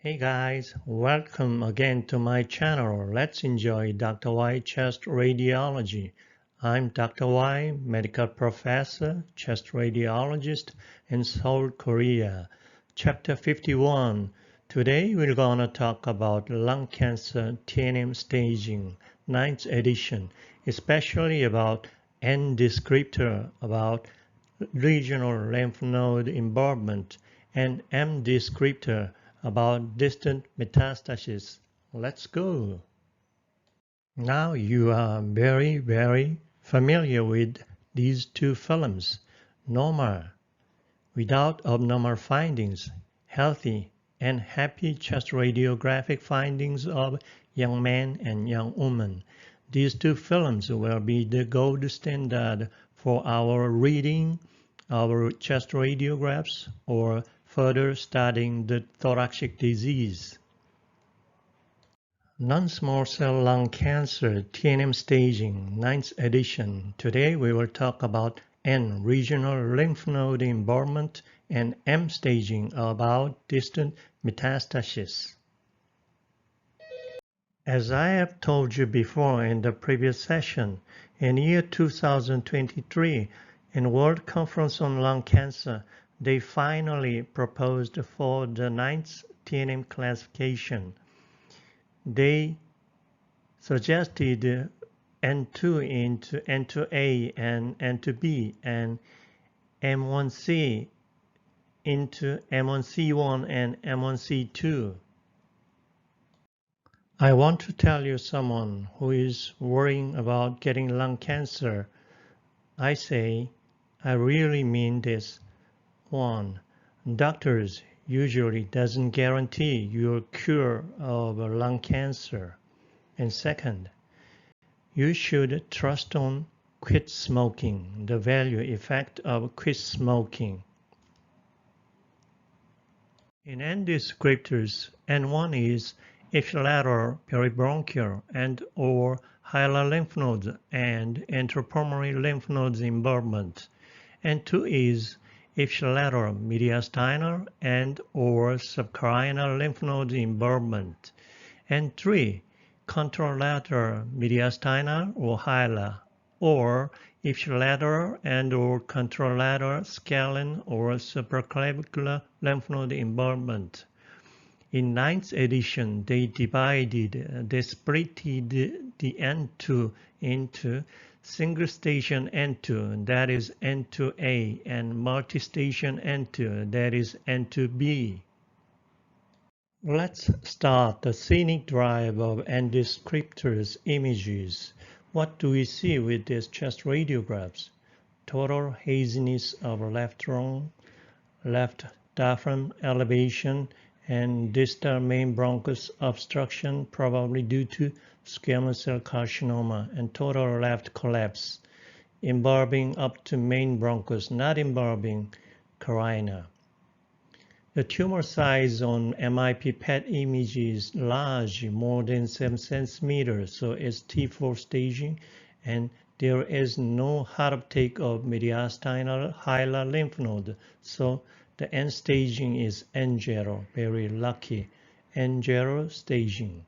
Hey guys, welcome again to my channel. Let's enjoy Dr. Y Chest Radiology. I'm Dr. Y, medical professor, chest radiologist in Seoul, Korea. Chapter 51. Today we're gonna talk about lung cancer TNM staging, 9th edition, especially about N descriptor, about regional lymph node involvement, and M descriptor, about distant metastasis. Let's go. Now you are very familiar with these two films, normal, without abnormal findings, healthy and happy chest radiographic findings of young men and young women. These two films will be the gold standard for our reading our chest radiographs or further studying the thoracic disease. Non-small cell lung cancer TNM staging, 9th edition. Today we will talk about N regional lymph node involvement and M staging about distant metastasis. As I have told you before in the previous session, in year 2023, in World Conference on Lung Cancer, they finally proposed for the 9th TNM classification. They suggested N2 into N2A and N2B and M1C into M1C1 and M1C2. I want to tell you someone who is worrying about getting lung cancer. I say, I really mean this. 1. Doctors usually doesn't guarantee your cure of lung cancer. And second, you should trust on quit smoking, the value effect of quit smoking. In N descriptors, N1 is ipsilateral peribronchial and or hilar lymph nodes and intrapulmonary lymph nodes involvement. N2 is ipsilateral mediastinal and or subcarinal lymph nodes involvement. And 3, contralateral mediastinal or hilar, or ipsilateral and or contralateral scalene or supraclavicular lymph node involvement. In 9th edition, they split the N2 into single station N2, that is N2A, and multistation N2, that is N2B. Let's start the scenic drive of N descriptors images. What do we see with these chest radiographs? Total haziness of left lung, left diaphragm elevation, and distal main bronchus obstruction, probably due to squamous cell carcinoma, and total left collapse, involving up to main bronchus, not involving carina. The tumor size on MIP PET image is large, more than 7 centimeters, so it's T4 staging, and there is no hard uptake of mediastinal hilar lymph node, so the N staging is N0, very lucky, N0 staging.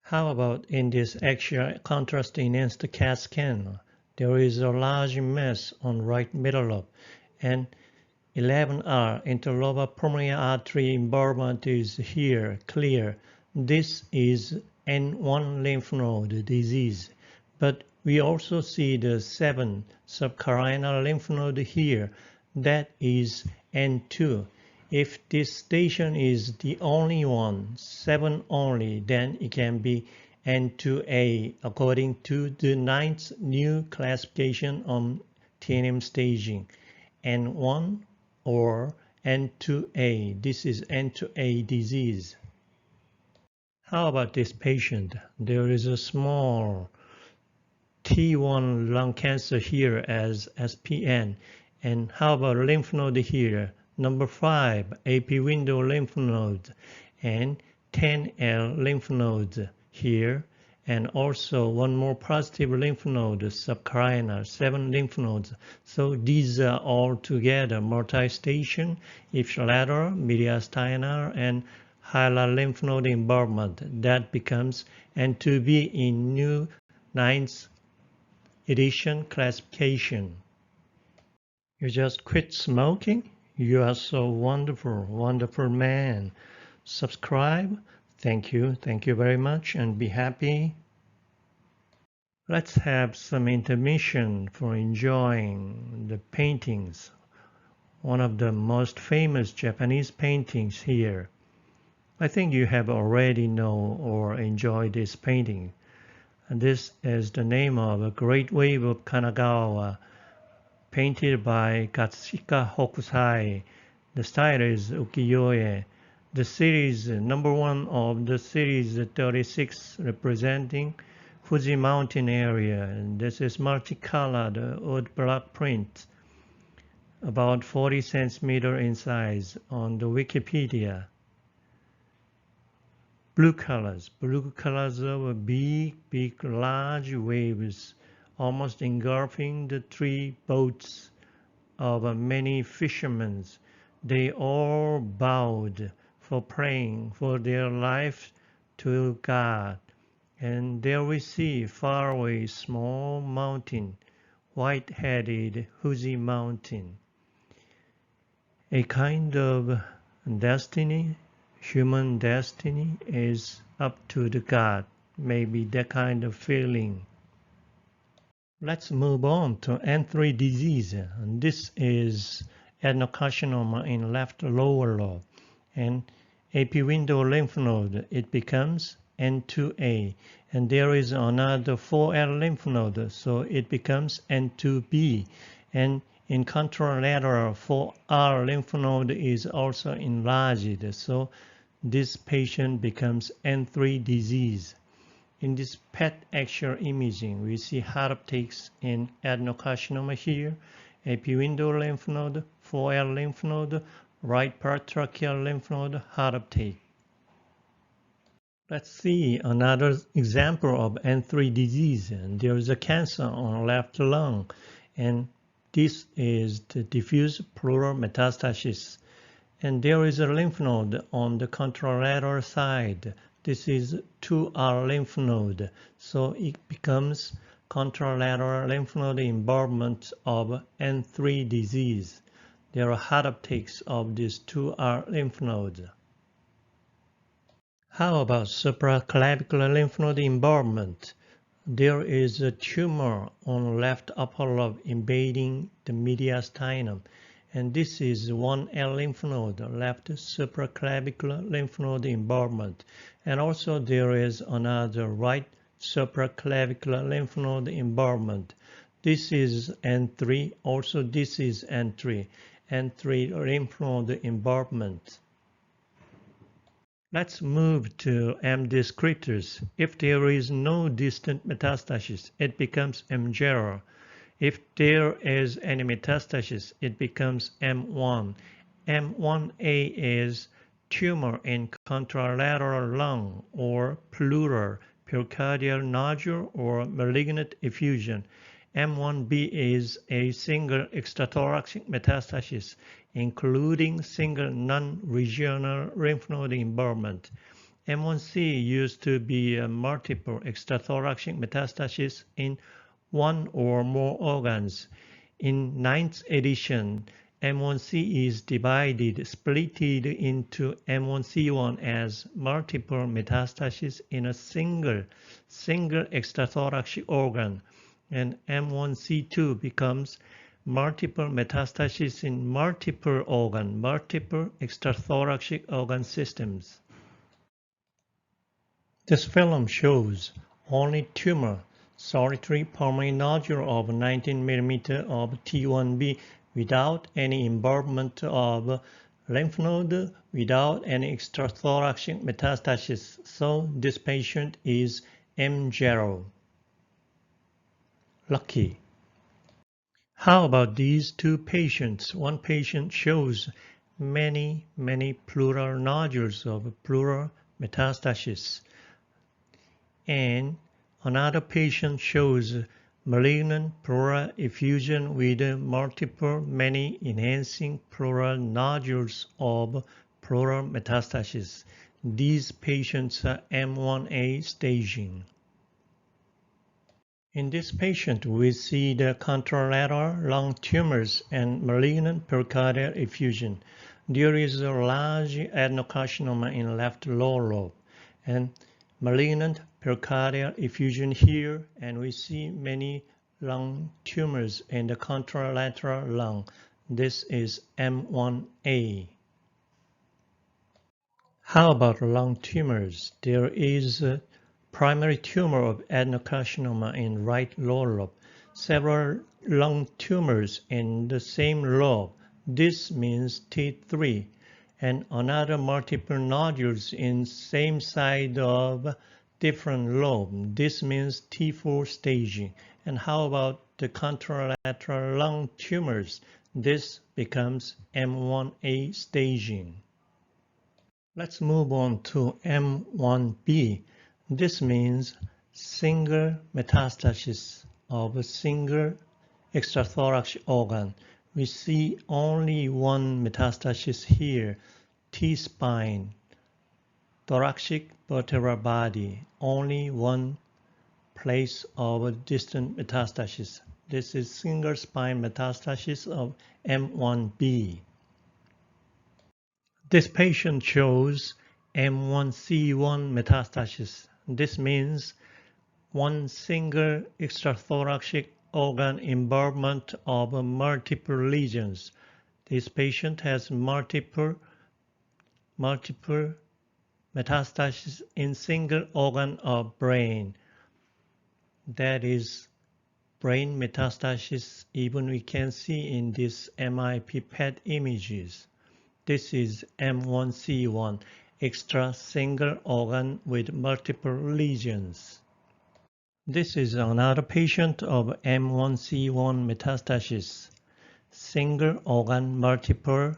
How about in this axial contrast enhanced CAT scan? There is a large mass on right middle lobe, and 11R interlobar pulmonary artery involvement is here, clear. This is N1 lymph node disease, but we also see the 7 subcarinal lymph node here. That is N2. If this station is the only one, 7 only, then it can be N2A according to the 9th new classification on TNM staging. N1 or N2A. This is N2A disease. How about this patient? There is a small T1 lung cancer here as SPN. And how about lymph node here? Number 5, AP window lymph node, and 10L lymph node here, and also one more positive lymph node, subcarinal, 7 lymph nodes. So these are all together multistation, ipsilateral, mediastinal, and hilar lymph node involvement. That becomes N2B in new 9th edition classification. You just quit smoking? You are so wonderful, wonderful man. Subscribe. Thank you very much, and be happy. Let's have some intermission for enjoying the paintings. One of the most famous Japanese paintings here. I think you have already know or enjoyed this painting. And this is the name of a Great Wave of Kanagawa, painted by Katsuhika Hokusai. The style is ukiyo-e. The series, number 1 of the series 36, representing Fuji Mountain area. And this is multicolored wood block print, about 40 centimeters in size on the Wikipedia. Blue colors of big, large waves, almost engulfing the 3 boats of many fishermen. They all bowed for praying for their life to God. And there we see far away small mountain, white-headed Fuji Mountain. A kind of destiny, human destiny, is up to the God. Maybe that kind of feeling. Let's move on to N3 disease. And this is adenocarcinoma in left lower lobe. And epindoral lymph node, it becomes N2A. And there is another 4L lymph node, so it becomes N2B. And in contralateral 4R lymph node is also enlarged, so this patient becomes N3 disease. In this PET X-ray imaging, we see heart uptakes in adenocarcinoma here, epindoral lymph node, 4L lymph node, right paratracheal lymph node, heart uptake. Let's see another example of N3 disease. And there is a cancer on left lung, and this is the diffuse pleural metastasis. And there is a lymph node on the contralateral side. This is 2R lymph node, so it becomes contralateral lymph node involvement of N3 disease. There are heart uptakes of this 2R lymph node. How about supraclavicular lymph node involvement? There is a tumor on left upper lobe invading the mediastinum, and this is 1L lymph node, left supraclavicular lymph node involvement. And also there is another right supraclavicular lymph node involvement. This is N3, also this is N3 lymph node involvement. Let's move to M descriptors. If there is no distant metastasis, it becomes M0. If there is any metastasis, it becomes M1. M1A is tumor in contralateral lung or pleural, pericardial nodule or malignant effusion. M1B is a single extrathoracic metastasis, including single non-regional lymph node involvement. M1C used to be a multiple extrathoracic metastasis in 1 or more organs. In 9th edition, M1C is splitted into M1C1 as multiple metastasis in a single extrathoracic organ, and M1C2 becomes multiple metastasis in multiple extrathoracic organ systems. This film shows only tumor, solitary pulmonary nodule of 19 mm of T1B without any involvement of lymph node, without any extrathoracic metastasis. So this patient is M0. Lucky. How about these 2 patients? One patient shows many pleural nodules of pleural metastasis, and another patient shows malignant pleural effusion with many enhancing pleural nodules of pleural metastasis. These patients are M1A staging. In this patient, we see the contralateral lung tumors and malignant pericardial effusion. There is a large adenocarcinoma in left lower lobe and malignant pericardial effusion here, and we see many lung tumors in the contralateral lung. This is M1A. How about lung tumors? There is a primary tumor of adenocarcinoma in right lower lobe. Several lung tumors in the same lobe. This means T3. And another multiple nodules in same side of different lobe. This means T4 staging. And how about the contralateral lung tumors? This becomes M1A staging. Let's move on to M1B. This means single metastasis of a single extrathoracic organ. We see only one metastasis here, T-spine, thoracic vertebral body, only one place of a distant metastasis. This is single spine metastasis of M1B. This patient shows M1C1 metastasis. This means one single extrathoracic organ involvement of multiple lesions. This patient has multiple metastasis in single organ of brain. That is brain metastasis, even we can see in this MIP PET images. This is M1C1, extra single organ with multiple lesions. This is another patient of M1C1 metastasis, single organ, multiple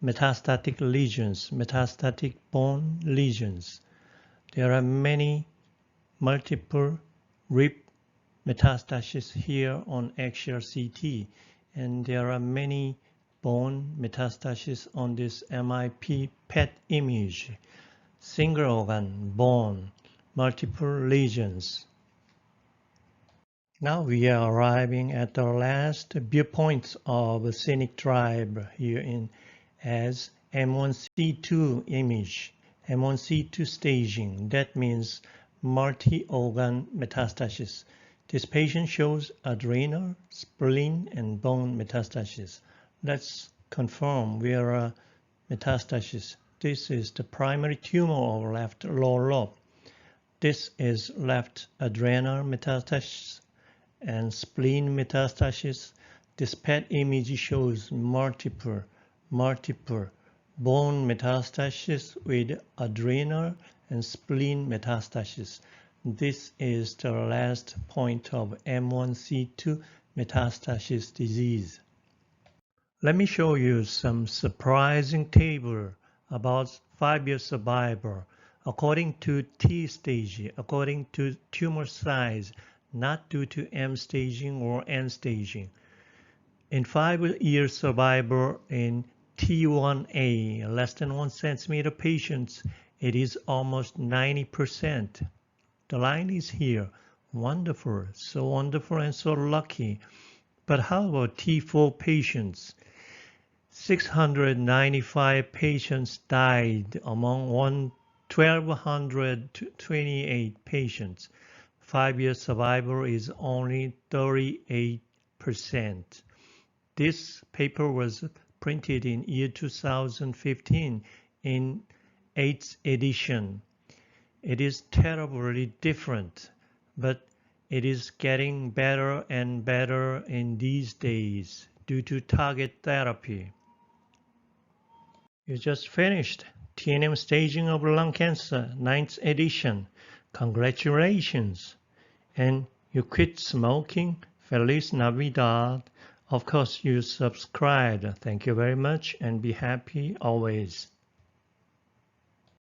metastatic lesions, metastatic bone lesions. There are many multiple rib metastases here on axial CT, and there are many bone metastasis on this MIP PET image. Single organ, bone, multiple lesions. Now we are arriving at the last viewpoints of scenic drive here in as M1C2 image, M1C2 staging. That means multi-organ metastasis. This patient shows adrenal, spleen, and bone metastasis. Let's confirm where are metastasis. This is the primary tumor of left lower lobe. This is left adrenal metastasis and spleen metastasis. This PET image shows multiple bone metastasis with adrenal and spleen metastasis. This is the last point of M1C2 metastasis disease. Let me show you some surprising table about 5-year survival according to T stage, according to tumor size, not due to M staging or N staging. In 5-year survival in T1A, less than 1 centimeter patients, it is almost 90%. The line is here. Wonderful, so wonderful and so lucky. But how about T4 patients? 695 patients died among 1,228 patients. 5-year survival is only 38%. This paper was printed in year 2015 in 8th edition. It is terribly different, but it is getting better and better in these days due to target therapy. You just finished TNM staging of lung cancer, 9th edition. Congratulations. And you quit smoking. Feliz Navidad. Of course, you subscribed. Thank you very much and be happy always.